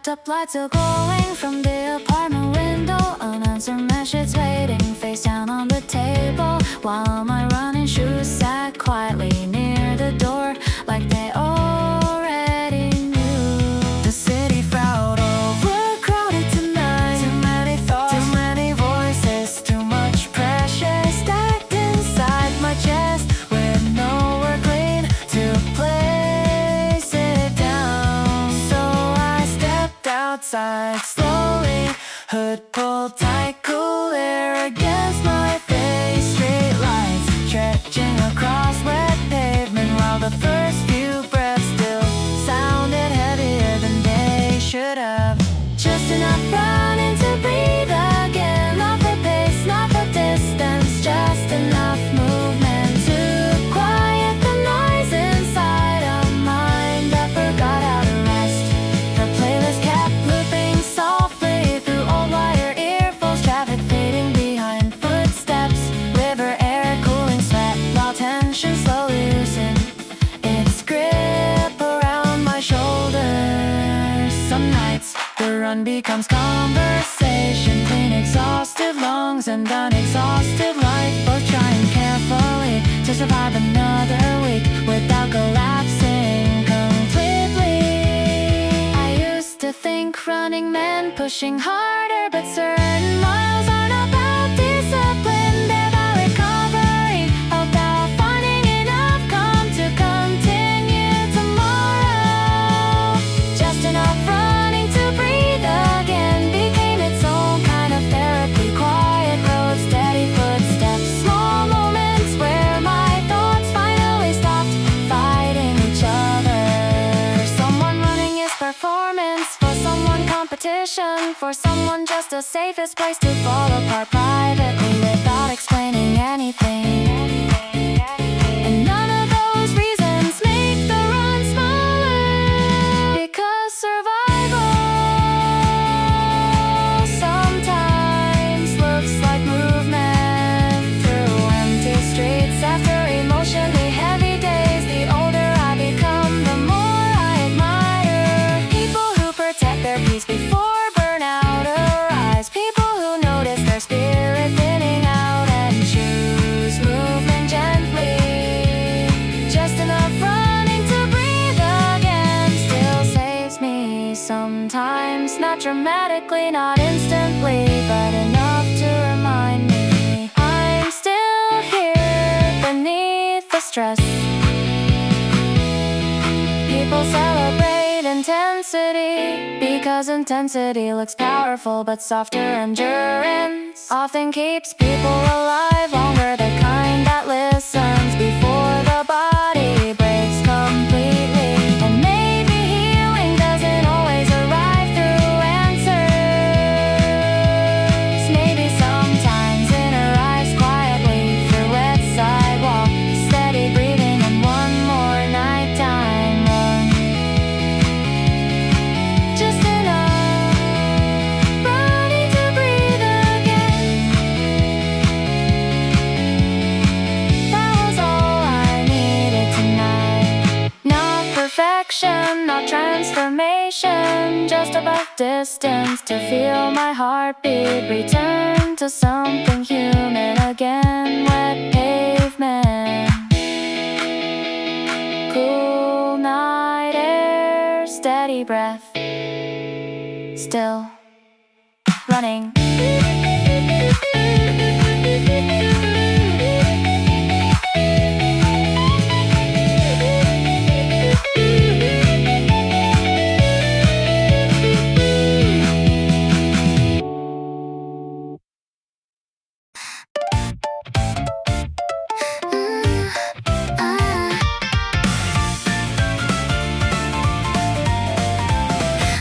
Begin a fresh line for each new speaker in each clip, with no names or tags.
Stepped up, lights are glowing from the apartment window. Unanswered message waiting, face down on the table, while my running shoes sat quietly near the door, like they already knew. The city frowned, overcrowded tonight. Too many thoughts, too many voices, too much pressure stacked inside my chest, with nowhere clean to place it down. So I stepped outside slowly, hood pulled tight, cool air against my face. Street lights stretching across wet pavement, while the first few breaths still sounded heavier than they should have. Just enough running to breathe again, not for pace, not for distance, just enough movement to quiet the noise inside a mind that forgot how to rest. The playlist kept looping softly through old wire earphones, traffic fading behind footsteps, river air cooling sweat, while tension slowly loosened its grip around my shoulders. Some nights the run becomes conversation, clean exhausted lungs and an exhausted life, both trying carefully to survive another week without collapsing completely. I used to think running meant pushing harder, but certain miles aren't about discipline, they're about recovery, about finding enough calm to continue tomorrow. Just enough running to breathe again became its own kind of therapy. Quiet roads, steady footsteps, small moments where my thoughts finally stopped fighting each other. For someone running is performance, for someone competition, for someone just the safest place to fall apart privately without explaining anything. And none of those reasons make the run smaller, because survival sometimes looks like movement through empty streets after emotionally heavy days. The older I become, the more I admire people who protect their peace before burnout arrives, people who notice their spirit thinning out and choose movement gently. Just enough running to breathe again still saves me sometimes, not dramatically, not instantly, but enough to remind me I'm still here beneath the stress. People celebrate intensity because intensity looks powerful, but softer endurance often keeps people alive longer. The kind that listens before the body breaks completely. And maybe healing doesn't always arrive through answers. Maybe sometimes it arrives quietly through wet sidewalk, steady breathing, and one more nighttime run. Just enough running to breathe again. That was all I needed tonight. Not perfection, not transformation, just about distance to feel my heartbeat return to something human again. Wet pavement, cool night air, steady breath, still running.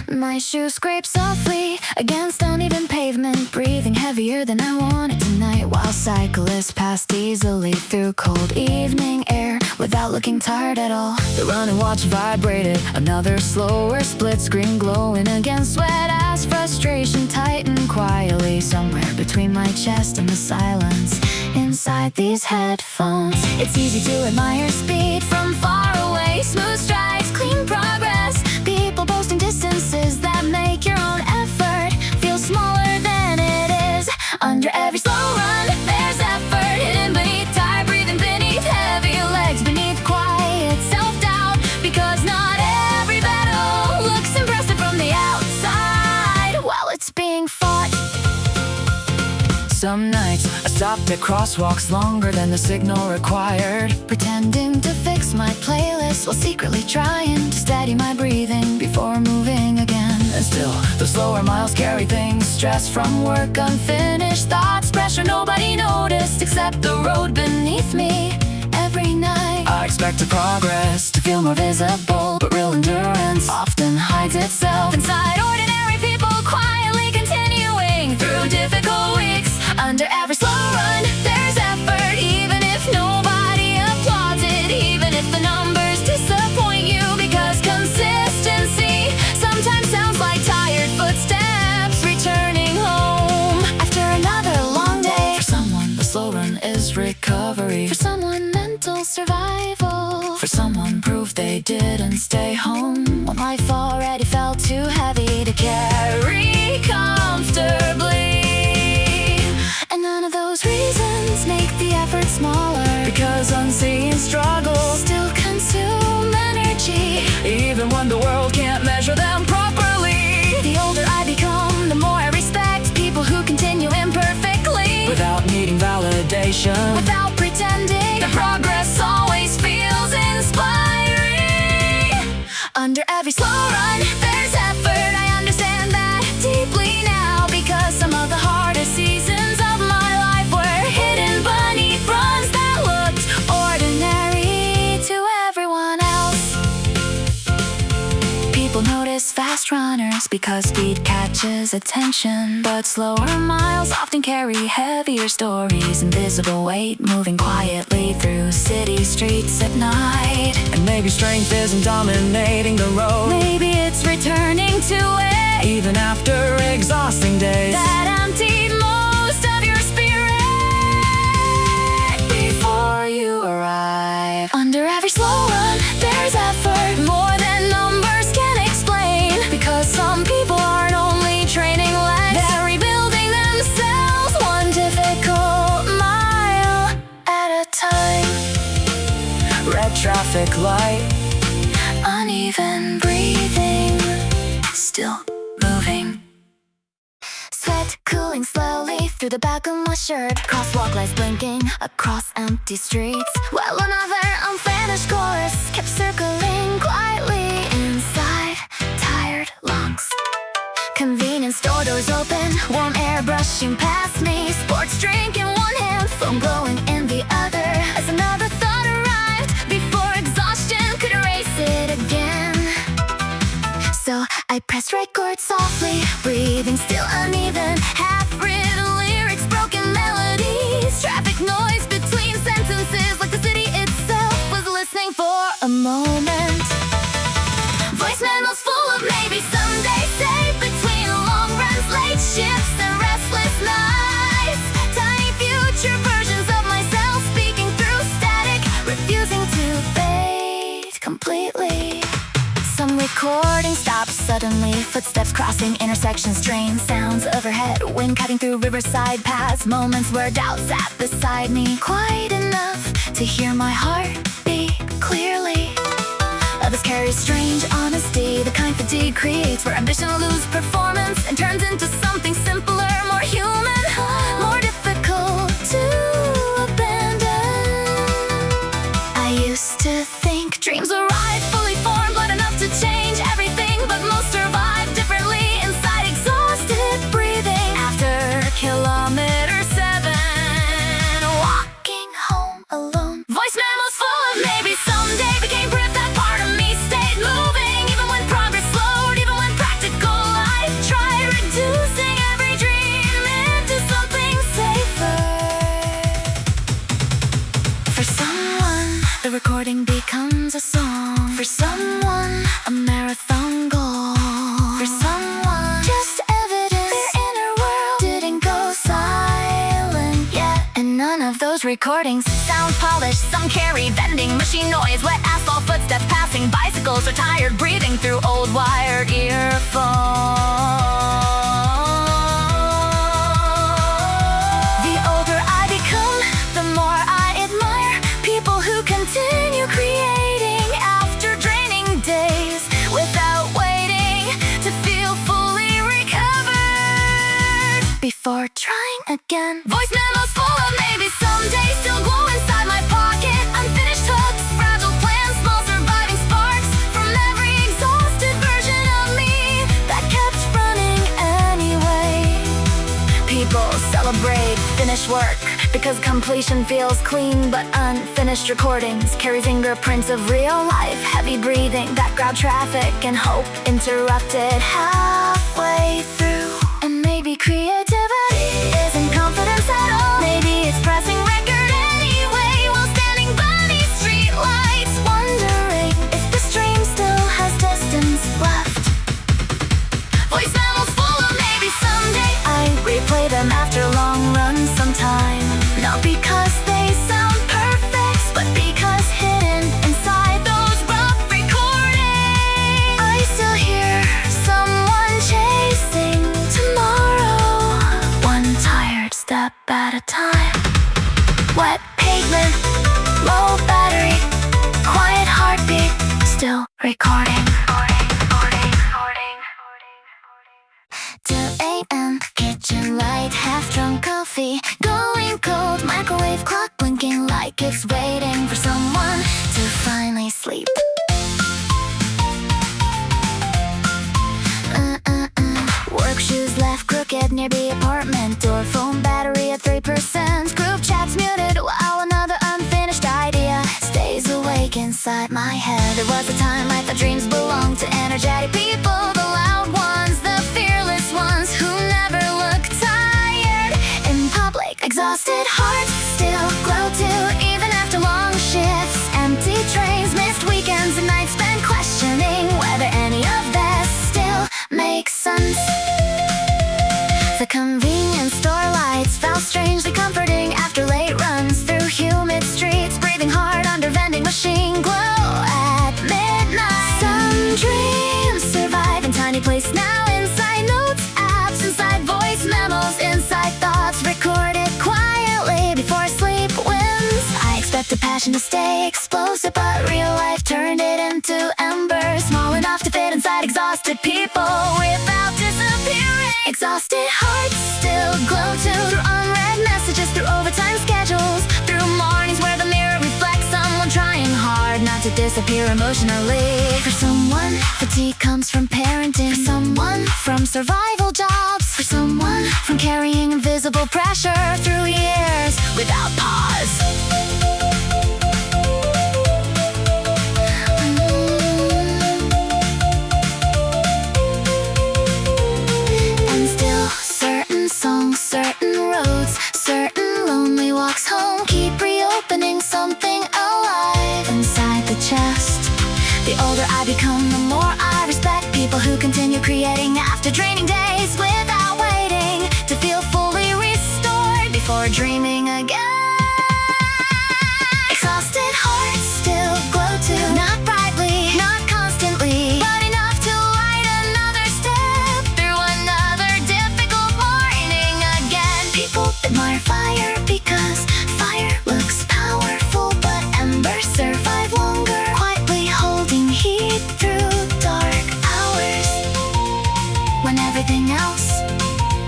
My shoes scrape softly against uneven pavement, breathing heavier than I wanted tonight, while cyclists passed easily through cold evening air without looking tired at all. The running watch vibrated, another slower split screen glowing against sweat as frustration tightened quietly somewhere between my chest and the silence inside these headphones. It's easy to admire speed from far away, smooth strides, clean progress, people posting distances that make
Some nights I stopped at crosswalks longer than the signal required,
pretending to fix my playlist while secretly trying to steady my breathing before moving again.
and still the slower miles carry things. Stress from work, unfinished thoughts, pressure nobody noticed except the road beneath me.
Every night
I expected progress to feel more visible, but real endurance often hides itself
inside ordinary people, quietly continuing through difficult weeks. Under every slow run, there's effort, even if nobody applauds it, even if the numbers disappoint you, because consistency sometimes sounds like tired footsteps returning home after another long day.
For someone, the slow run is recovery.
For someone, mental survival.
For someone, proof they didn't stay home
when life already felt too heavy to carry comfortably. And none of those reasons make the effort smaller,
because unseen struggles
still consume energy,
even when the world can't measure them properly.
The older I become, the more I respect people who continue imperfectly,
without needing validation,
without pretending. The progress always feels inspiring. Under every slow run, there's effort. I understand that deeply now, because some of the hardest seasons of my life were hidden beneath runs that looked ordinary to everyone else. People notice fast runners because speed catches attention, but slower miles often carry heavier stories, invisible weight moving quietly through city streets at night.
And maybe strength isn't dominating the road,
maybe it's returning to it,
even after exhausting days
that emptied most of your spirit before you arrive. Under every slow run, there's effort, more than numbers can explain, because some people aren't only training legs, they're rebuilding themselves one difficult mile at a time.
Red traffic light,
uneven breathing, still moving. Sweat cooling slowly through the back of my shirt, crosswalk lights blinking across empty streets, while another unfinished chorus kept circling quietly inside tired lungs. Convenience store doors open, warm air brushing past me, sports drink in one hand, phone glowing in the other, as another thought arrived before exhaustion could erase it again. So I pressed record softly, breathing still uneven, half-written lyrics, broken melodies, traffic noise between sentences, like the city itself was listening for a moment. Voice memos full of maybe someday, saved between long runs, late shifts, and restless nights. Tiny future versions of myself speaking through static, refusing to fade completely. Some recording stops suddenly, footsteps crossing intersections, train sounds overhead, wind cutting through riverside paths, moments where doubt sat beside me, quiet enough to hear my heart beat clearly. Others carry strange honesty, the kind fatigue creates, where ambition loses performance and turns into something simpler, more human, more difficult to abandon. I used to think dreams arrive fully formed, blood enough to change everything, but most survive differently inside exhausted breathing. After kilometer 7, walking home alone, voice memos full of maybe someday became proof that part of me stayed moving, even when progress slowed, even when practical life tried reducing every dream into something safer. For someone, the recording becomes a song. For someone, a marathon goal. For someone, just evidence their inner world didn't go silent yet. And none of those recordings sound polished. Some carry vending machine noise, wet asphalt footsteps passing bicycles, or tired breathing through old wired earphones. The older I become, the more I admire people who continue creating after draining days, without waiting to feel fully recovered before before trying again.
Voice memos full of maybe someday, still glow inside my pocket. Unfinished hooks, fragile plans, small surviving sparks from every exhausted version of me
that kept running anyway.
People celebrate finished work because completion feels clean, but unfinished recordings carry fingerprints of real life. Heavy breathing, background traffic, and hope interrupted halfway through.
And maybe creativity isn't confidence at all.
Maybe it's pressing record anyway while standing by these streetlights,
wondering if this dream still has distance left.
Voice memos full of maybe someday.
I replay them after long runs sometime.
Not because they sound perfect, but because hidden inside those rough recordings,
I still hear someone chasing tomorrow, one tired step at a time.
wet pavement, low battery, quiet heartbeat, still recording.
2 a.m. kitchen light, half drunk coffee going cold, microwave clock blinking like it's waiting for someone to finally sleep. Work shoes left crooked near the apartment door, phone battery at 3%, group chats muted while another unfinished idea stays awake inside my head. There was a time I thought dreams belonged to energetic people, the loud ones, the fearless ones who never look tired in public. Exhausted hearts still glow too, even after long shifts, empty trains, missed weekends, and nights spent questioning whether any of this still makes sense. The convenience store lights felt strangely comforting after late runs through humid streets, breathing hard under vending machine glow at midnight. Some dreams survive in tiny places now, inside notes apps, inside voice memos, inside thoughts recorded quietly before sleep wins. I expected passion to stay explosive, but real life turned it into embers, small enough to fit inside exhausted people without disappearing. Exhausted hearts still glow too, through unread messages, through overtime schedules, through mornings where the mirror reflects someone trying hard not to disappear emotionally. For someone, fatigue comes from parenting, for someone, from survival jobs, for someone, from carrying invisible pressure through years without pause. Certain roads, certain lonely walks home keep reopening something alive inside the chest. The older I become, the more I respect people who continue creating after draining days without waiting to feel fully restored before dreaming again. Exhausted hearts still glow too, not brightly, not constantly, but enough to light another step through another difficult morning again. People admire fire because fire looks powerful, but embers survive longer, quietly holding heat through dark hours. When everything else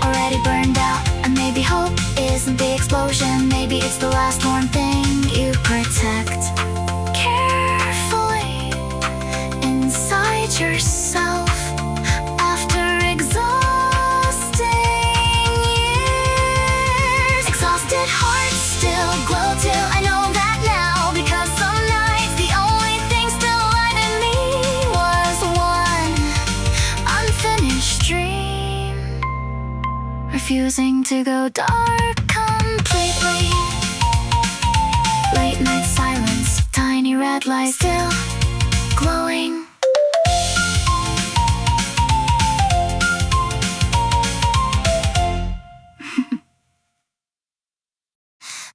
already burned out, and maybe hope isn't the explosion, maybe it's the last warm thing you protect carefully inside yourself after exhausting years. Exhausted hearts still glow too, I know that now, because some nights the only thing still alive in me was one unfinished dream, refusing to go dark completely. Late night silence, tiny red lights still glowing.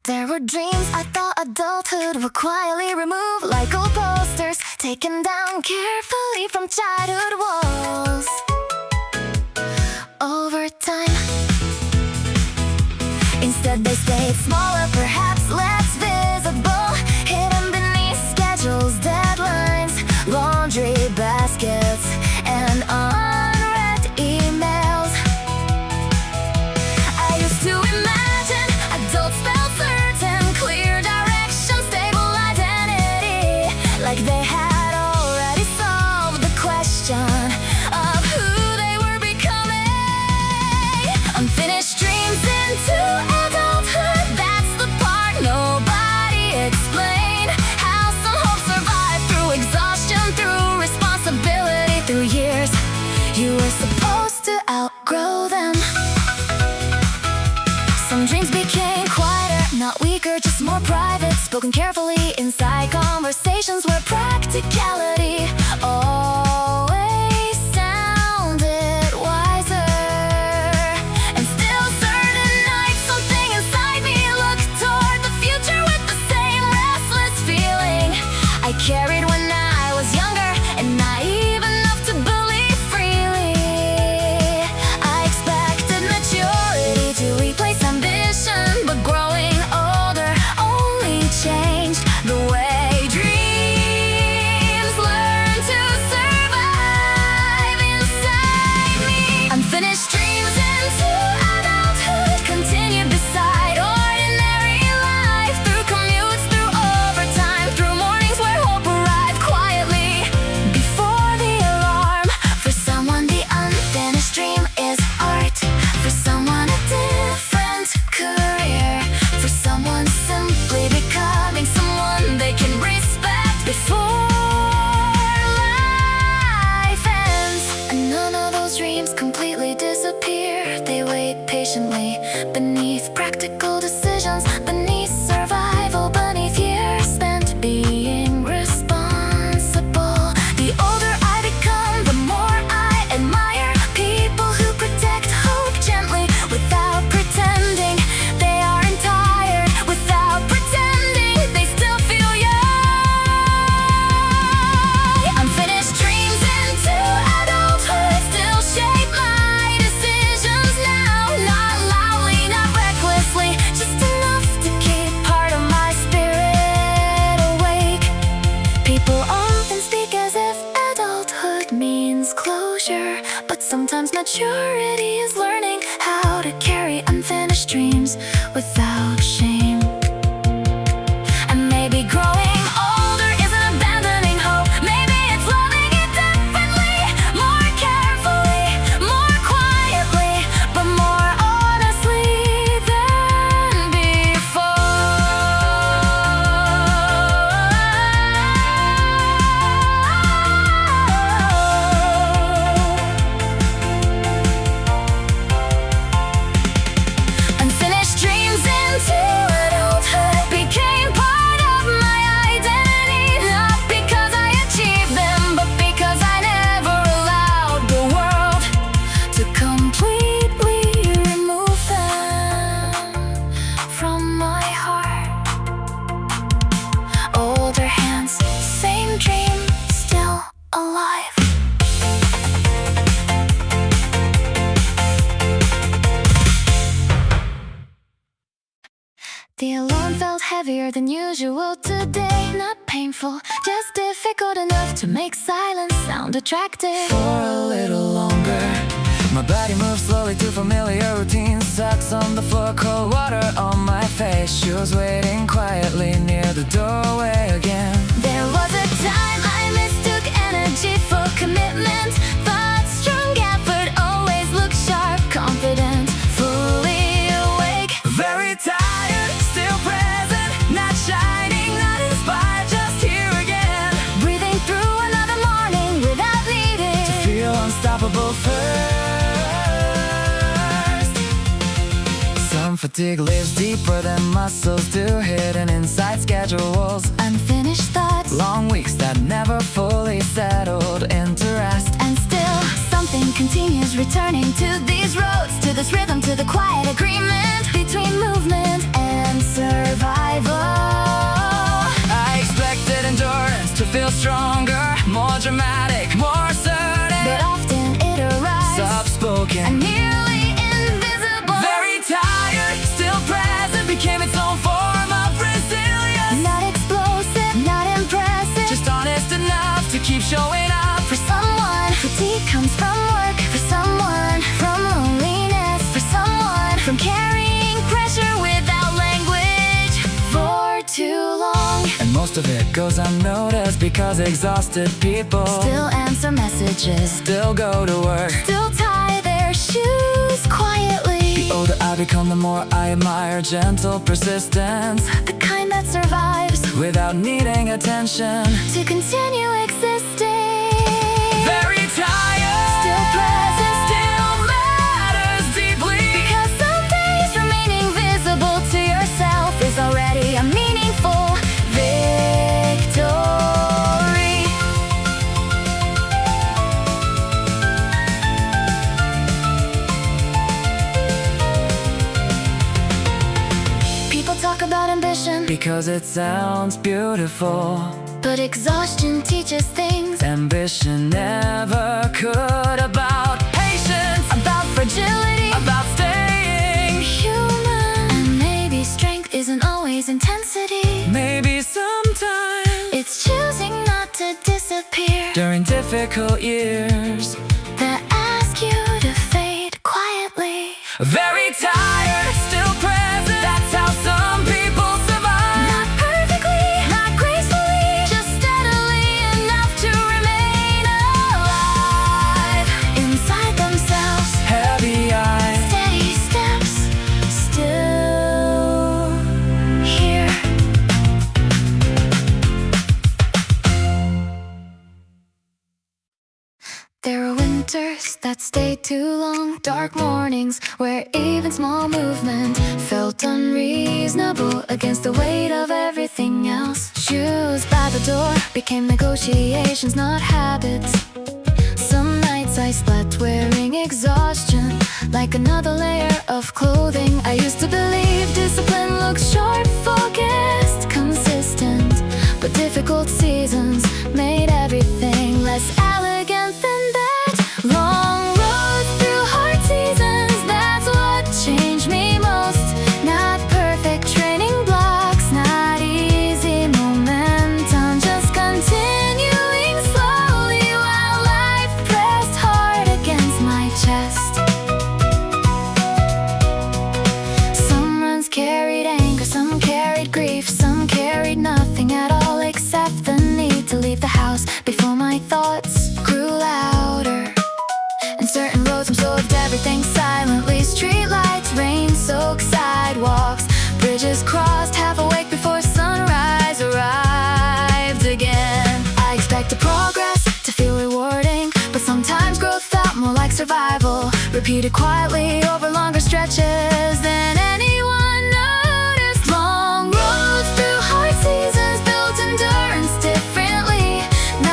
There were dreams I thought adulthood would quietly remove, like old posters taken down carefully from childhood walls. Over time, instead they stayed smaller, perhaps less visible, hidden beneath schedules, deadlines, laundry baskets, and unread emails. I used
outgrow them. Some dreams became quieter, not weaker, just more private, spoken carefully inside conversations where practicality always sounded wiser. And still certain nights, something inside me looked toward the future with the same restless feeling I carried when I was younger and naive enough to believe freely. I expected maturity to replace ambition, but growing older only changed the way dreams learn to survive inside me. Unfinished dreams into adulthood continued beside ordinary life, through commutes, through overtime, through mornings where hope arrived quietly before the alarm. For someone, the unfinished dream is art. For someone, a different career. For someone, simply becoming someone they can respect before life ends. And none of those dreams completely disappear. They wait patiently beneath practical decisions, beneath survival, beneath years spent being responsible. The older I become, the more I admire people who protect hope gently without pretending they aren't tired, without pretending they still feel young. Unfinished dreams into adulthood still shape my decisions now, not loudly, not recklessly, just enough to keep part of my spirit awake. People often speak as if adulthood means closure, but sometimes maturity is learning how to carry unfinished dreams without shame. And maybe growing older isn't abandoning hope. Maybe it's loving it differently, more carefully, more quietly, but more honestly than before. Unfinished dreams into adulthood became part of my identity, not because I achieved them, but because I never allowed the world to completely remove them from my heart. Older hands, same dream, still alive. The alarm felt heavier than usual today. Not painful, just difficult enough to make silence sound attractive.
For a little longer, my body moves slowly to familiar routines. Socks on the floor, cold water on my face. Shoes waiting quietly near the doorway again.
There was a time I mistook energy for commitment. Thought strong effort always looked sharp, confident, fully awake.
Very tired, still present, not shining, not inspired, just here again.
Breathing through another morning without needing
To feel unstoppable first. Some fatigue lives deeper than muscles do, hidden inside schedules.
unfinished thoughts.
Long weeks that never fully settled into rest.
And still, something continues returning to these roads, to this rhythm, to the quiet agreement between movement and survival.
I expected endurance to feel stronger, more dramatic, more certain,
But often it arrives
soft-spoken,
and nearly invisible.
very tired, still present, became its own form of resilience.
Not explosive, not impressive.
Just honest enough to keep showing up.
For someone, fatigue comes from work. For someone, from loneliness. For someone, from carrying pressure without language for too long.
And most of it goes unnoticed because exhausted people
Still answer messages,
still go to work.
still tie their shoes quietly.
The older I become, the more I admire gentle persistence,
The kind that survives
without needing attention.
to continue existing.
Very tired,
Still present,
still because it sounds beautiful.
But exhaustion teaches things
Ambition never could. About patience,
about fragility,
about staying
human. And maybe strength isn't always intensity.
maybe sometimes
It's choosing not to disappear
during difficult years.
that ask you to fade quietly.
Very tired, still present. That's how some people survive.
Not perfectly, not gracefully, just steadily enough to remain alive. Inside themselves,
Heavy eyes,
steady steps, still here. There are winters that stay too long, dark mornings where even small movement felt unreasonable against the weight of everything else. Shoes by the door became negotiations, not habits. Some nights I slept wearing exhaustion like another layer of clothing. I used to believe discipline looks sharp, focused, consistent. But difficult seasons made everything less elegant than that. Long roads through hard seasons, that's what changed me most. Not perfect training blocks, not easy momentum, just continuing slowly while life pressed hard against my chest. Some runs carried anger, some carried grief, some carried nothing at all except the need to leave the house before my thoughts grew louder. And certain roads absorbed everything silently. Street lights, rain-soaked sidewalks, bridges crossed half awake before sunrise arrived again. I expected progress to feel rewarding, but sometimes growth felt more like survival, repeated quietly over longer stretches than anyone noticed. Long roads through hard seasons built endurance differently,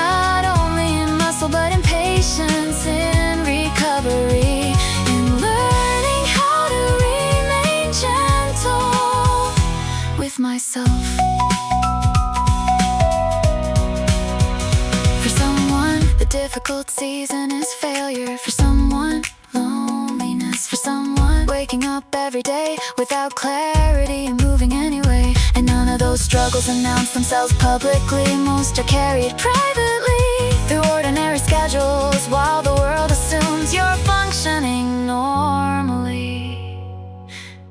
not only in muscle but in patience, in recovery, in learning how to remain gentle with myself. For someone, the difficult season is failure. For someone, loneliness. For someone, waking up every day without clarity and moving anyway. And none of those struggles announce themselves publicly. Most are carried privately through ordinary schedules, while the world assumes you're functioning normally.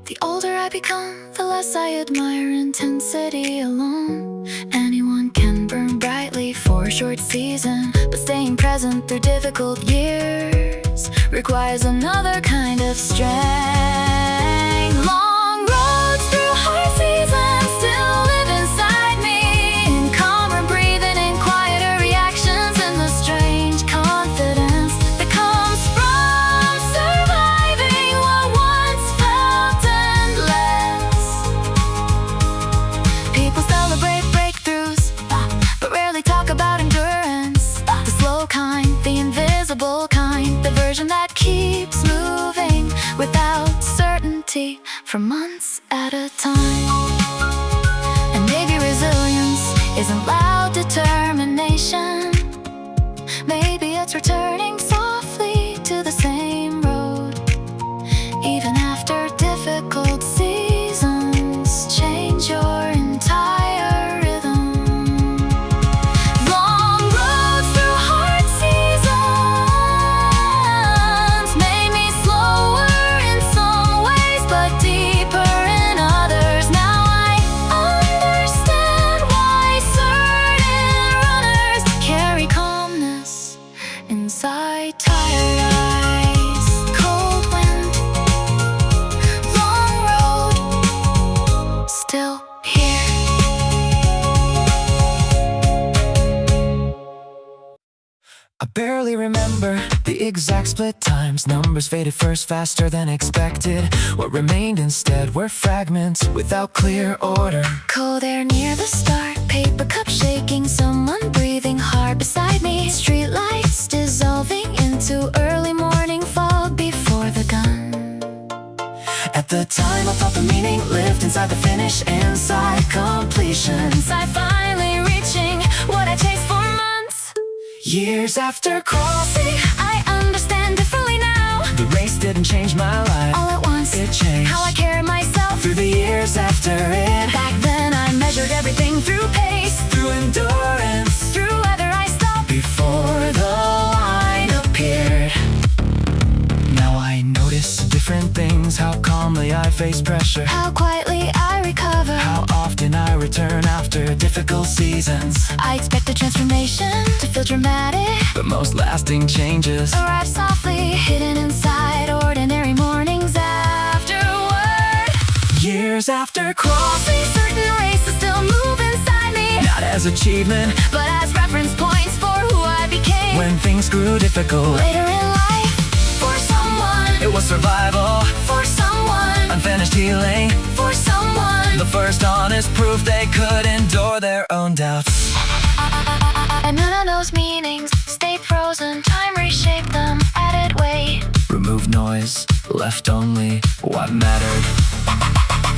The older I become, the less I admire intensity alone. Anyone can burn brightly for a short season, but staying present through difficult years requires another kind of strength. Long roads through hard seasons still live inside me, in calmer breathing and quieter reactions, and the strange confidence that comes from surviving what once felt endless. People celebrate breakthroughs, but rarely talk about endurance. The slow kind, the invisible kind, the version that keeps moving without certainty for months at a time. And maybe resilience isn't loud determination. Maybe it's returning softly to the same road, even after difficult seasons change your entire rhythm. Long roads through hard seasons made me slower in some ways, but deeper in others. Now I understand why certain runners carry calmness inside tired eyes. Cold wind, long road, still here.
I barely remember the exact split times. Numbers faded first faster than expected. What remained instead were fragments without clear order.
Cold air near the start, paper cup shaking, someone breathing hard beside me. Street lights dissolving into early morning fog before the gun.
At the the time I felt the meaning lived inside the finish, inside completion,
Inside finally reaching what I chased for months.
years after crossing.
I understand differently now.
The race didn't change my life,
All at once,
it changed
how I carry myself.
through the years after it.
Back then I measured everything through pace,
Through endurance,
through whether I stopped.
before the line appeared. Now I notice different things, how calmly I face pressure,
How quietly I recover.
how often I return after difficult seasons.
I expect a transformation to feel dramatic,
The most lasting changes
arrive softly, hidden inside ordinary mornings afterward.
years after crossing.
Certain races still move inside me,
Not as achievement
but as reference points for who I became.
when things grew difficult.
Later in life, for someone,
It was survival,
for someone,
unfinished healing,
for someone.
the first honest proof they could endure their own doubts.
And none of those meanings stayed frozen. Time reshaped them, added weight.
Remove noise, left only what mattered.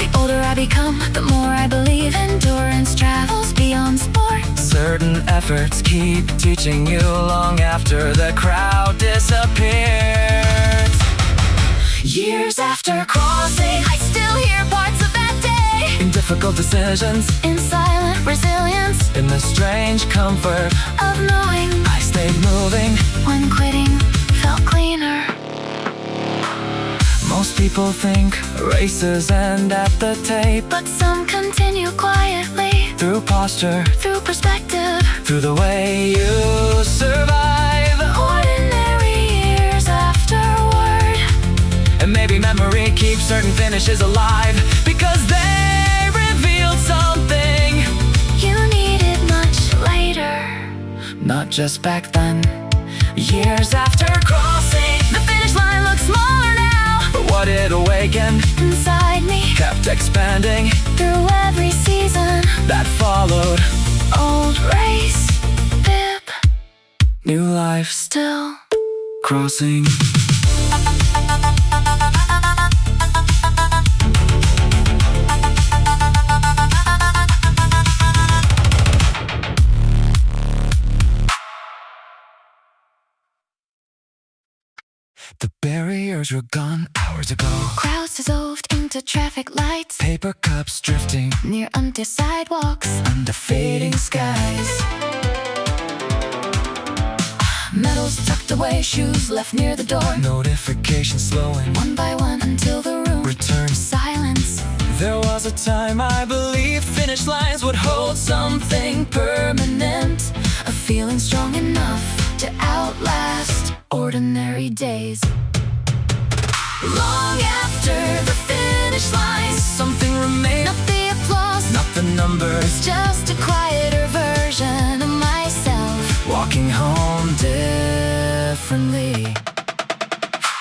The older I become, the more I believe endurance travels beyond sport.
Certain efforts keep teaching you long after the crowd disappears. Years after crossing,
I still hear parts of that day,
in difficult decisions,
in silent resilience
in the strange comfort,
of knowing
I stayed moving.
when quitting felt cleaner.
Most people think races end at the tape.
But some continue quietly,
Through posture,
through perspective.
through the way you survive.
Ordinary years afterward.
And maybe memory keeps certain finishes alive, because they revealed something
You needed much later.
not just back then. Years after crossing,
The finish line looks smaller now,
but what it awakened
inside me,
kept expanding.
through every season.
That followed
Old race, pip,
new life
still.
crossing. The barriers were gone hours ago.
Crowds dissolved into traffic lights,
Paper cups drifting
near empty sidewalks.
under fading skies.
Medals tucked away, shoes left near the door.
Notifications slowing,
One by one until the room
returns.
silence.
There was a time I believed finish lines would hold something permanent,
A feeling strong enough to outlast ordinary days. Long after the finish line,
something remained.
not the applause,
Not the numbers,
just a quieter version of myself.
walking home differently.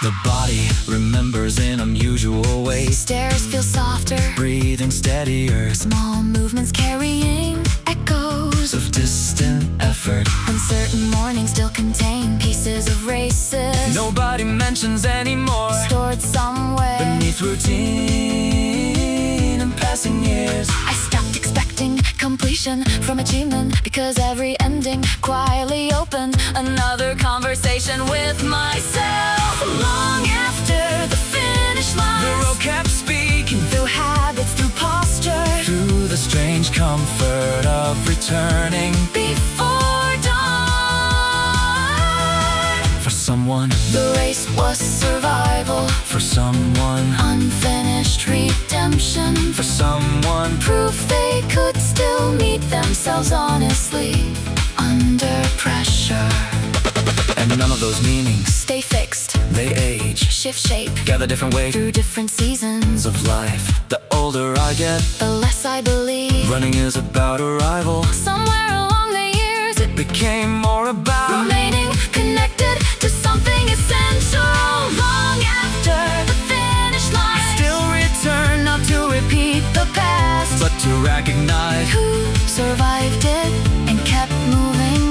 The body remembers in unusual ways,
Stairs feel softer,
breathing steadier,
small movements carrying echoes
of distant effort.
Uncertain mornings still contain pieces of races,
Nobody mentions anymore,
stored somewhere
beneath routine and passing years.
I stopped expecting completion from achievement, because every ending quietly opened another conversation with myself. Long after the finish line,
The road kept speaking
through habits, through posture,
through the strange comfort of returning.
before dawn.
For someone,
The race was survival,
for someone,
unfinished redemption,
for someone,
proof they could still meet themselves honestly under pressure.
and none of those meanings,
Stay fixed,
they age,
shift shape
gather different weight
through different seasons.
of life. The older I get,
The less I believe,
running is about arrival.
somewhere along the years, it
Became more about
remaining connected to something essential. Long after the finish line,
still return, not to repeat
the past,
but to recognize
who survived it and kept moving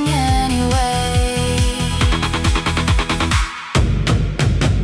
anyway.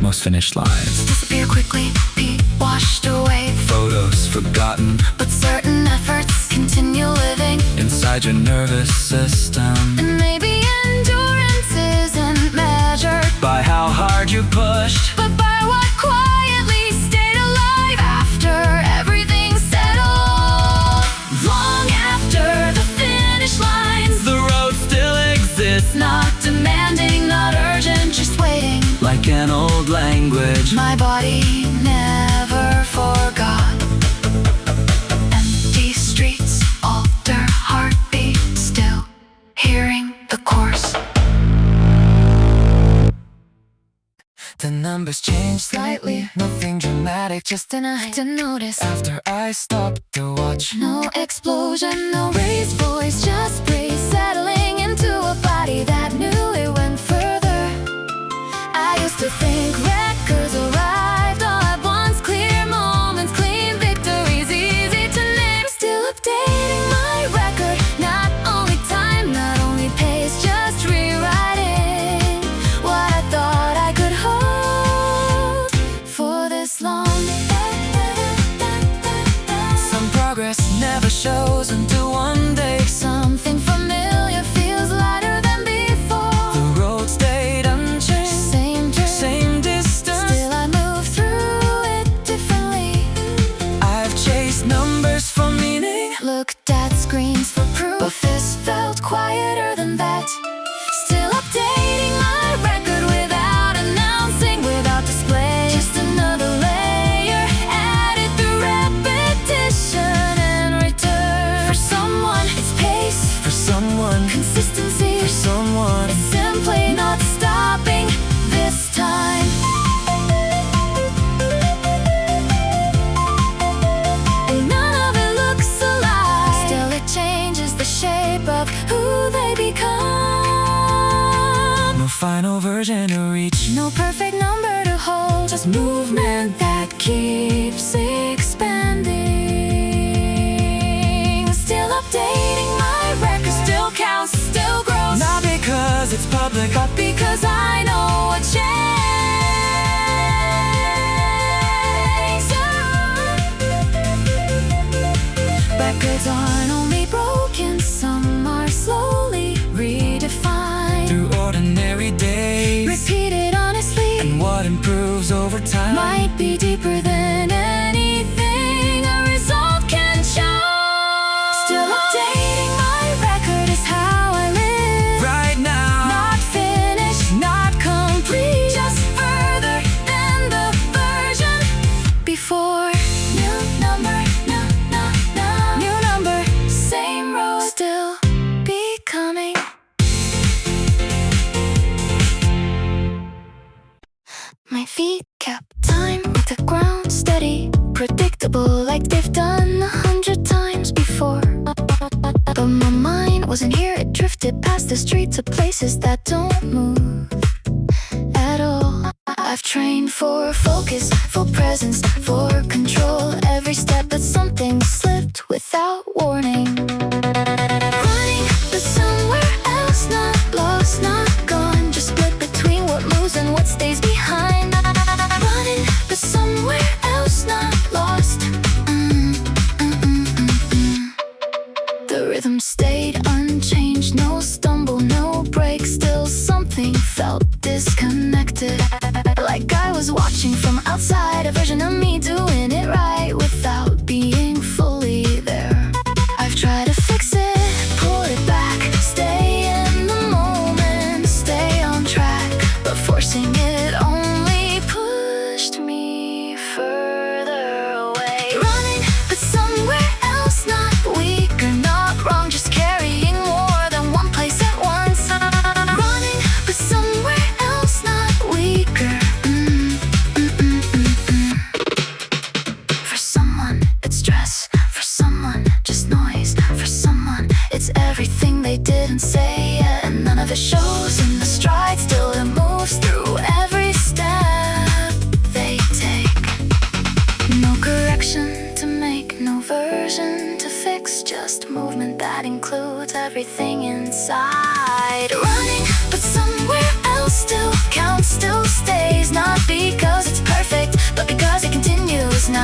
most finished lines.
Disappear quickly, repeat
washed away,
photos forgotten,
but certain efforts continue living
inside your nervous system.
And maybe endurance isn't measured
By how hard you pushed,
but by what quietly stayed alive after everything's settled. Long after the finish lines,
the road still exists,
not demanding, not urgent, just waiting.
like an old language.
My body never forgot. Empty streets, alter heartbeat, still hearing the course.
The numbers change slightly, nothing dramatic, just enough
To notice,
after I stopped to watch.
no explosion, no raised voice, just breeze settling into a body that knew it went further. I used to think records arrived all at once, clear moments, clean victories, easy to name. Still updating my record, not only time, not only pace, just rewriting what I thought I could hold for this long.
Some progress never shows until one day
Something familiar feels lighter than before.
the road stayed unchanged,
Same journey,
same distance.
still I move through it differently.
I've chased numbers for meaning,
Looked at screens for proof, but this felt quieter than that. Still updating my record without announcing, without display. Just another layer added through repetition and return. For someone, it's pace.
for someone,
Consistency.
for someone.
It's simply not stopping this time. And none of it looks alike. Still it changes the shape of who they become.
No final version to reach,
No perfect number to hold, just movement that keeps expanding. Still updating my record, still counts, still grows.
not because it's public,
But because I know what changed. Records aren't only broken, some are slowly redefined.
through ordinary days.
Repeated honestly,
And what improves over time
might be deeper than anything a result can show. Still updating my record is how I live.
right now.
Not finished, not complete, just further than the version before. New number, no, no, no. New number, same road, still becoming. My feet kept time with the ground steady, predictable like they've done 100 times before. But my mind wasn't here, it drifted past the street to places that don't move at all. I've trained for focus, for presence, for control every step, but something slipped without warning. Running, but somewhere else, not lost, not gone, just split between what moves and what stays behind. Running, but somewhere else, not lost. The rhythm stayed unchanged, no stumble, no break, still something felt disconnected. Like I was watching from outside, a version of me doing it right without being fully there. I've tried to fix it, pull it back, stay in the moment, stay on track, but forcing it only pushed me further away. Running, but somewhere else, not weak or not wrong, just carrying more than one place at once. Running, but somewhere else, not weaker. For someone, it's stress. For someone, just noise. For someone, it's everything they didn't say yet, and none of it shows in the stride. Still it moves through every step they take. No correction to make, no version to fix, just movement that includes everything inside. Running, but somewhere else still counts, still stays, not because it's perfect, but because it continues now.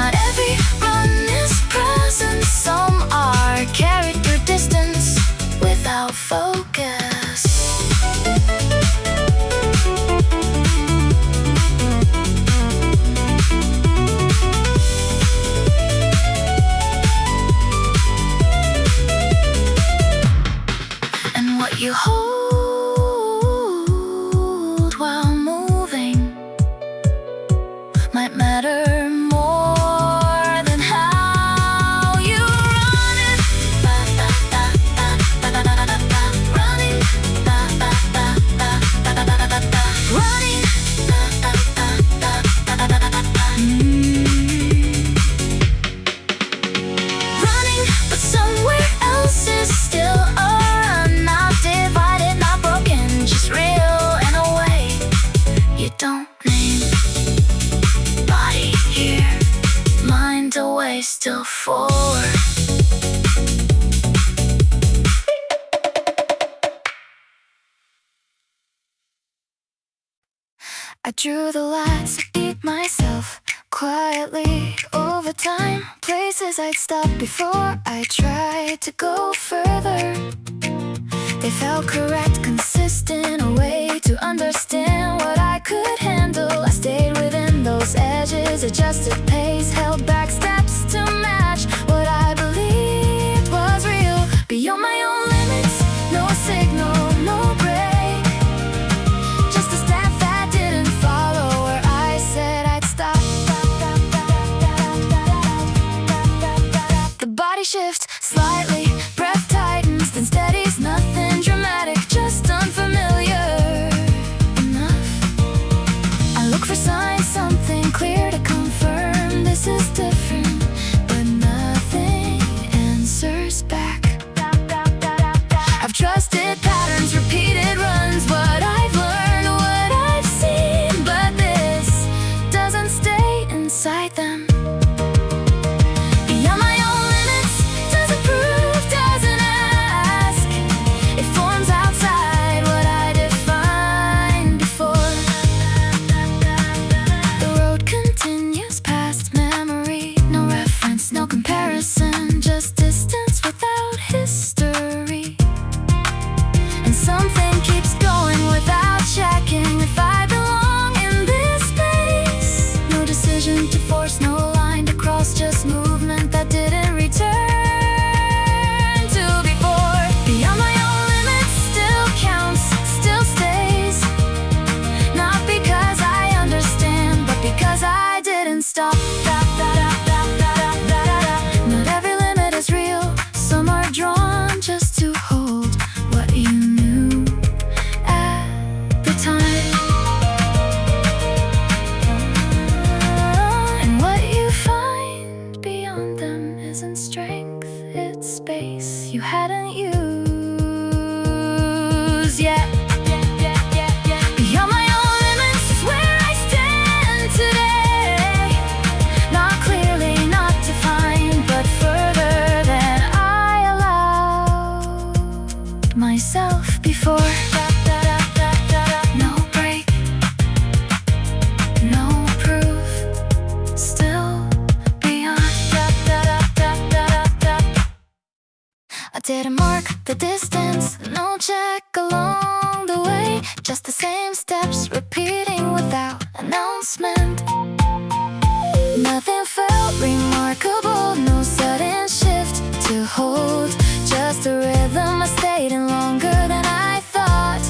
might matter more than how you run it. Running, running. Running, but somewhere else is still a run. Not divided, not broken, just real in a way you don't name. Body here, mind away, still forward. I drew the lines to beat myself quietly over time. Places I'd stop before I tried to go further. They felt correct, consistent, a way to understand what I could handle. I stayed within those edges, adjusted pace, held back steps to match what I believed was real. Beyond my own limits, no signal, no break. Just a step that didn't follow where I said I'd stop. The body shifts slightly, breath tightens, then steadies. Nothing dramatic, just unfamiliar enough. I look for signs, something clear to confirm this is different, but nothing answers back. I've trusted patterns, repeated runs, what I've learned, what I've seen, but this doesn't stay inside them. Beyond my own limits, doesn't prove, doesn't ask. It forms outside what I defined before. The road continues past memory, no reference, no comparison, just distance without history. And something keeps going without checking if I belong in this space. No decision to force, no line to cross, just movement that didn't return to before. Beyond my own limits, still counts, still stays. Not because I understand, but because I didn't stop. Not every limit is real, some are drawn just to hold what you knew at the time. And what you find beyond them isn't strength, it's space you hadn't used yet. Beyond my own limits is where I stand today. Not clearly, not defined, but further than I allowed myself before. No break, no proof, still beyond. I didn't mark the distance, no check along the way. Just the same steps, repeating without announcement. Nothing felt remarkable, no sudden shift to hold. Just a rhythm I stayed in longer than I thought.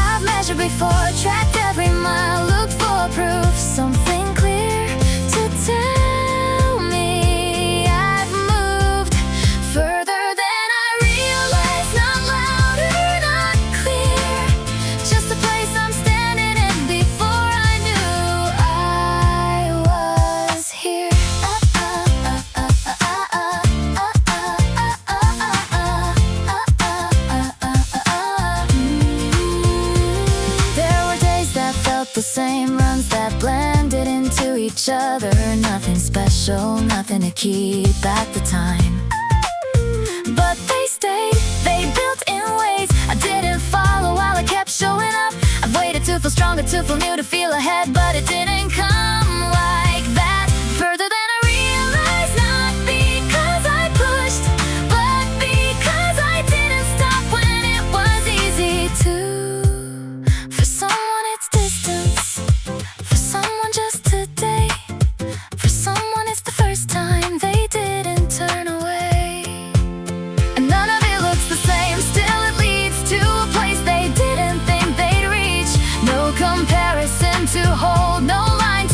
I've measured before, tracked every mile, looked for proof. Something clear to tell me I've moved further than I realized. Not louder, not clear, just the place I'm standing in before I knew I was here. There were days that felt the same, runs that blended into each other. Nothing special, nothing to keep at the time. But they stayed, they built in ways I didn't follow while I kept showing up. I've waited to feel stronger, to feel new, to feel ahead, but it didn't come like that. Further than I realized, not because I pushed, but because I didn't stop when it was easy to. For someone it's distance, for someone just today, for someone it's the first time they didn't turn away. And none of it looks the same, still it leads to a place they didn't think they'd reach. No comparison to hold, no line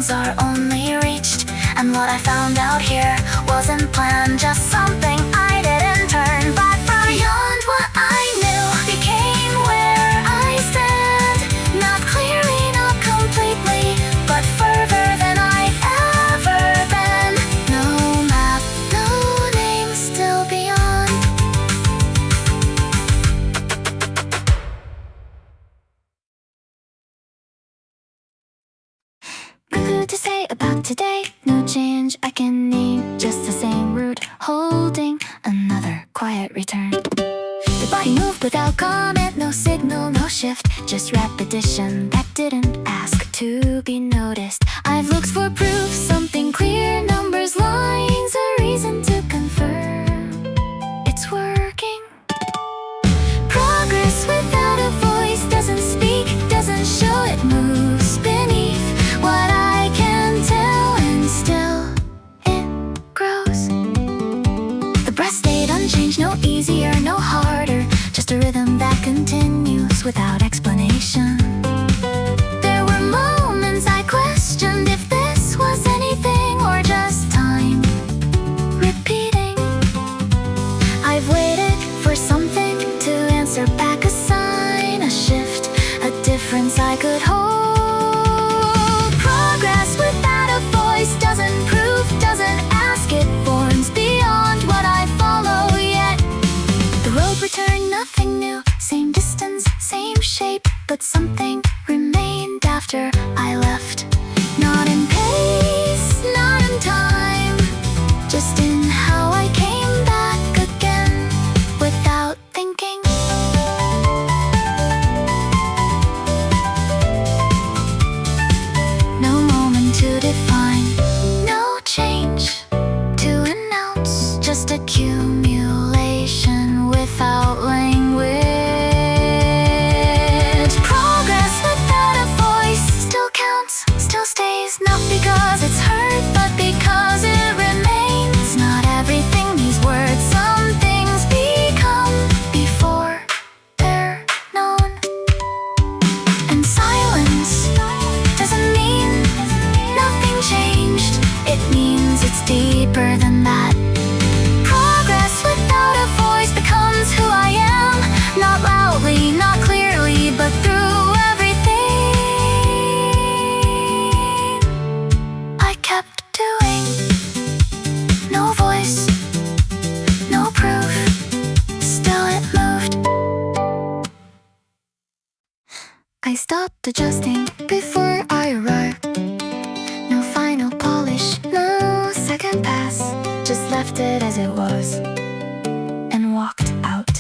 goals are only reached. And what I found out here wasn't planned, just something I didn't turn back from. Beyond what I knew became where I stand. Not clearly, not completely, but further than I'd ever been. No map, no name, still beyond. Good to say about today. No change I can name, just the same route, holding another quiet return. The body moved without comment, no signal, no shift, just repetition that didn't ask to be noticed. I've looked for proof, something clear, numbers, lines, a reason to confirm it's working. Progress without a voice doesn't speak, doesn't show, it moves beneath what I can tell, and still it grows. The breath stayed unchanged, no easier, no harder, just a rhythm that continues without explanation. There were moments I questioned if this was anything or just time repeating. I've waited for something to answer back, a sign, a shift, a difference I could hold. Progress without a voice doesn't prove, doesn't ask, it forms beyond what I follow yet. The road returned, nothing new, same distance, same shape, but something remained after I left. Not in pace, not in time, just in how I came back again without thinking. No moment to define, no change to announce, just accumulation without language. Progress without a voice still counts, still stays, not because it's heard, but because it remains. Not everything needs words, some things become before they're known. And silence doesn't mean nothing changed, it means it's deeper than that. Progress without a voice becomes who I am, not loudly, not clearly, but through everything I kept doing. No voice, no proof, still it moved. I stopped adjusting before I arrived. No final polish, no second pass, just left it as it was and walked out.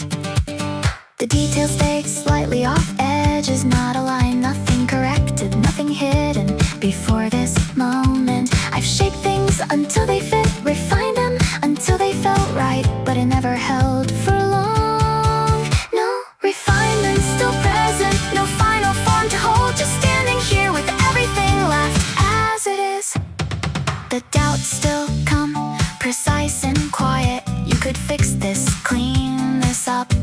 The details stayed slightly off, edges not aligned, nothing corrected, nothing hidden. Before this moment, I've shaped things until they fit, refined them until they felt right, but it never held for long. No refinement still present, no final form to hold, just standing here with everything left as it is. The doubts still come, precise and quiet. You could fix this, clean this up.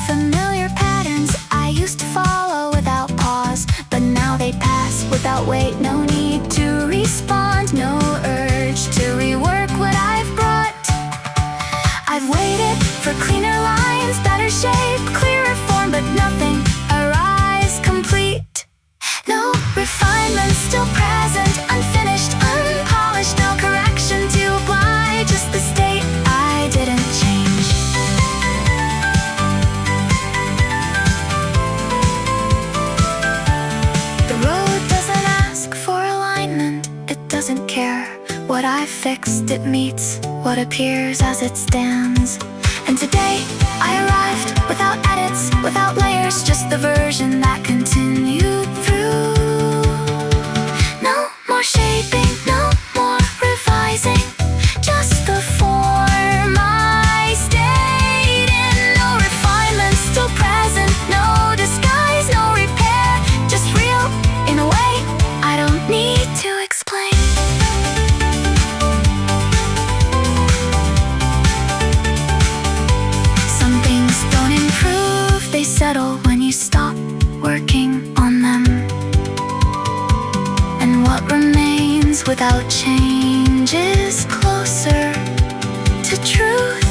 Familiar patterns I used to follow without pause, but now they pass without weight. No need to respond, no urge to rework what I've brought. I've waited for cleaner lines, better shape, clearer form, but nothing arrives complete. No refinement still present, unfinished, unpolished, no correction to apply, just the state I didn't change. The road doesn't ask for alignment, it doesn't care what I've fixed, it meets what appears as it stands. And today I arrived without edits, without layers, just the version that continued through. No more shaping, no more revising, just the form I stayed in. No refinement still present, no disguise, no repair, just real in a way I don't need to explain. Some things don't improve, they settle when you stop working on them. without change is closer to truth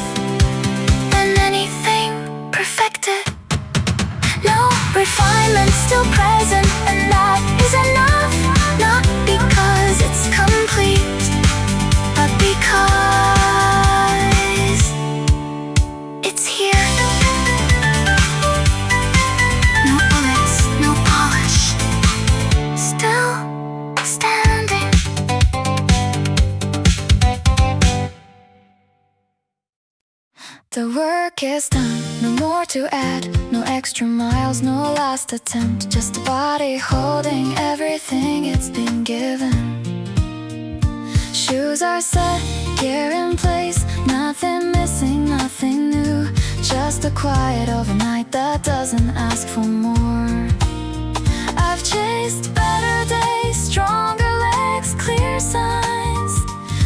than anything perfected. No refinement still present, and that is enough. Not because it's complete, but because it's here. No bullets, no polish, still standing.
The work is done, no more to add. No extra miles, no last attempt. Just a body holding everything it's been given. Shoes are set, gear in place. Nothing missing, nothing new. Just a quiet overnight that doesn't ask for more. I've chased better days, stronger legs, clear signs,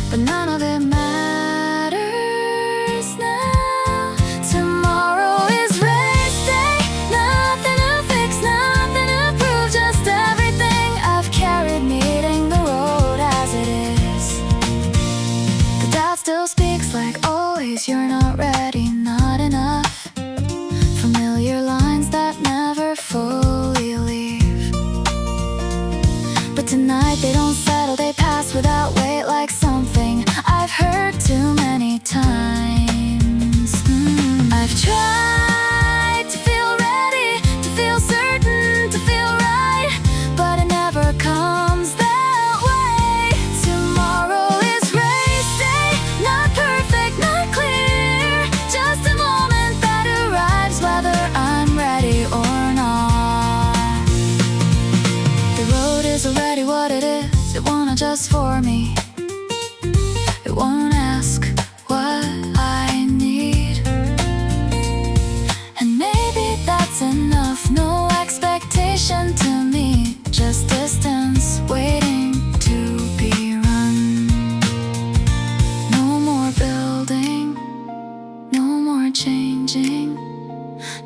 but none of it matters now. Tomorrow is race day. Nothing to fix, nothing to prove. Just everything I've carried meeting the road as it is. The doubt still speaks like always. You're not ready, not enough. Familiar lines that never fully leave. But tonight they don't settle, they pass without weight, like something I've heard too many times. I've tried to feel ready, to feel certain, to feel right, but it never comes that way. Tomorrow is race day, not perfect, not clear, just a moment that arrives whether I'm ready or not. The road is already what it is, it won't adjust for me. It won't ask what I need. And maybe that's enough, no expectation to me. Just distance waiting to be run. No more building, no more changing.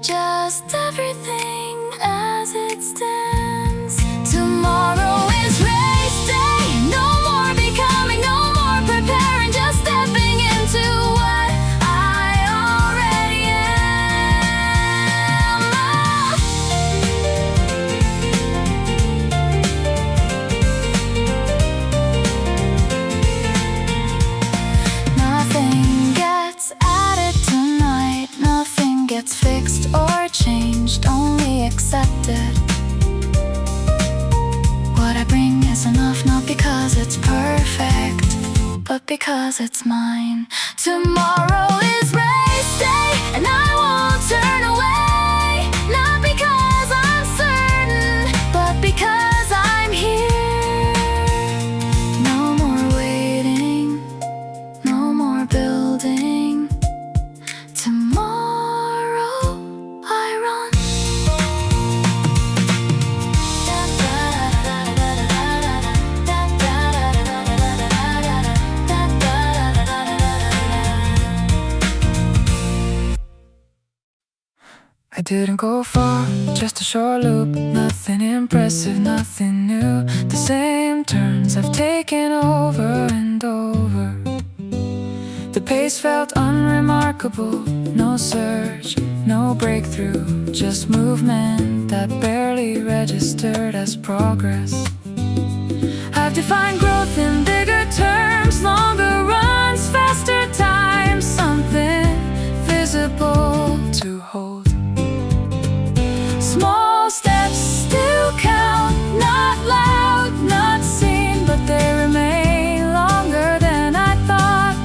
Just everything as it stands. Tomorrow is race day. No more becoming, no more preparing. Just stepping into what I already am. Nothing gets added tonight. Nothing gets fixed or changed, only accepted. What I bring is enough, not because it's perfect, but because it's mine. Tomorrow is race day, and I won't turn away. Not because I'm certain, but because I'm here. No more waiting, no more building. Tomorrow I run.
I didn't go far, just a short loop. Nothing impressive, nothing new. The same turns I've taken over and over. The pace felt unremarkable. No surge, no breakthrough, just movement that barely registered as progress. I've defined growth in bigger terms, longer runs, faster times, something visible to hold. Small steps still count, not loud, not seen, but they remain longer than I thought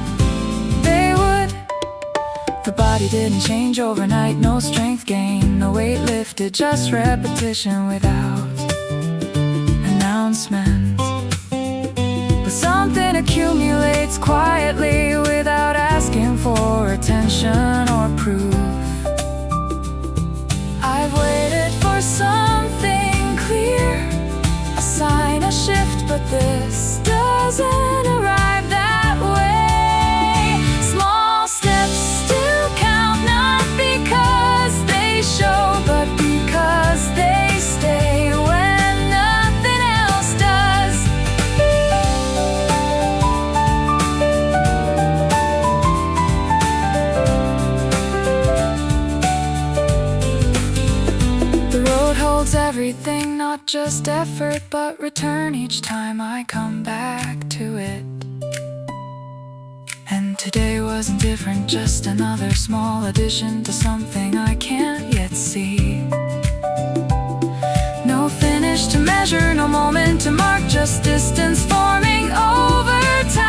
they would. The body didn't change overnight, no strength gain, no weight lifted, just repetition without announcement. But something accumulates quietly without asking for attention or proof. I've waited for something clear, a sign, a shift, but this doesn't arrive that way. Small steps still count, not because they show, but because they stay when nothing else does. just effort, but return each time I come back to it. And today wasn't different, just another small addition to something I can't yet see. No finish to measure, no moment to mark, just distance forming over time.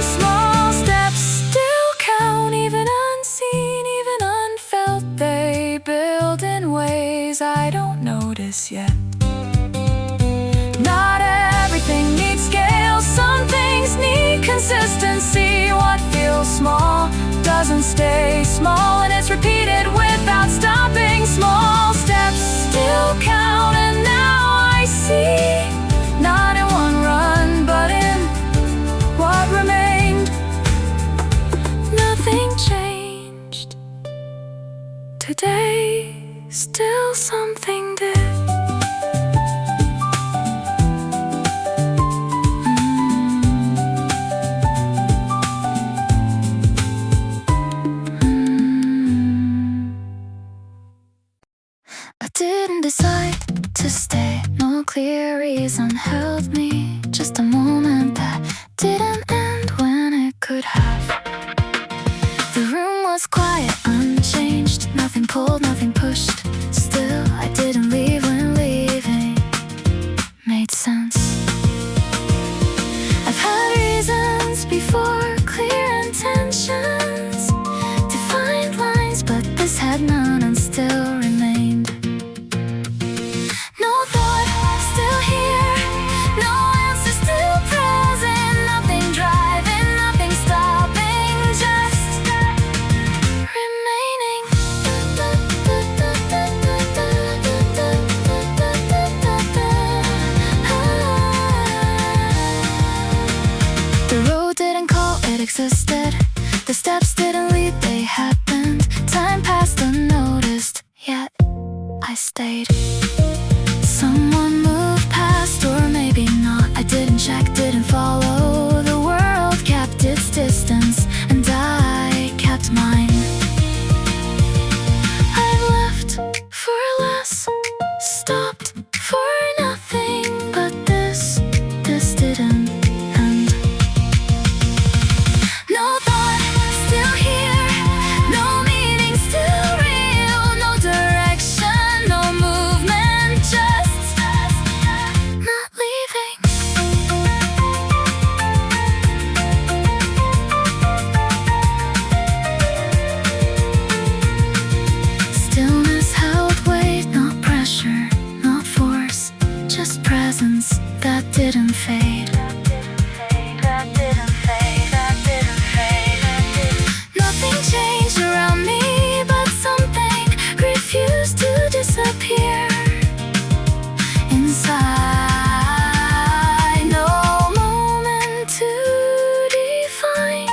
Small steps still count, even unseen, even unfelt. They build in ways I don't notice yet. Not everything needs scale, some things need consistency. What feels small doesn't stay small, and it's repeated without stopping. Small steps still count, and now I see, not in one run, but in what remained. Nothing changed today, still something did.
I didn't decide to stay, no clear reason held me. Just a moment that didn't end when it could have. The room was quiet, unchanged, nothing pulled, nothing pushed. Still, I didn't leave when leaving made sense. I've had reasons before, clear intentions, defined lines, but this had none and still remained. No thought, still here, no answer, still present. Nothing driving, nothing stopping, just remaining. The road didn't call, it existed. The steps didn't lead, they happened. Time passed unnoticed, yet I stayed. Someone moved past, or maybe not. I didn't check, didn't follow. The world kept its distance, and I kept mine. I've left for less, stopped for nothing, but this didn't end. No thought, still here, no meaning, still real. No direction, no movement, just not leaving. Stillness held weight, not pressure, not force, just presence that didn't fade. Nothing changed around me, but something refused to disappear inside. No moment to define,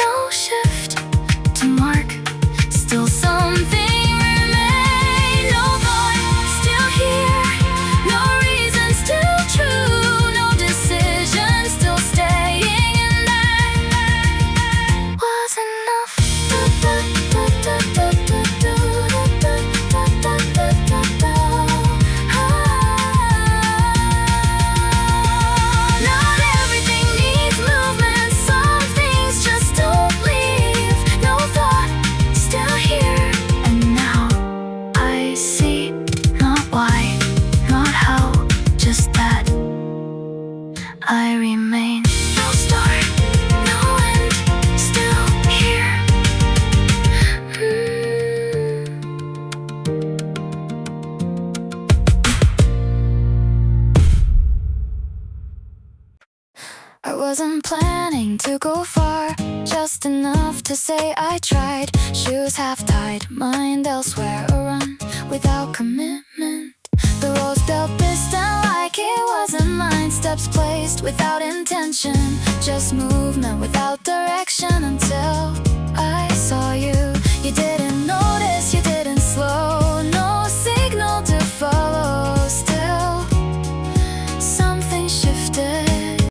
no shift to mark, still something remained. No thought, still here, no reason, still true, no decision, still staying, and that was enough. Not everything needs movement, some things just don't leave. No thought, still here, and now I see, not why, not how, just that I remain. No start, no end, still here. I wasn't planning to go far, just enough to say I tried. Shoes half tied, mind elsewhere, a run without commitment. The rose felt distant, like it wasn't mine. Steps placed without intention, just movement without direction, until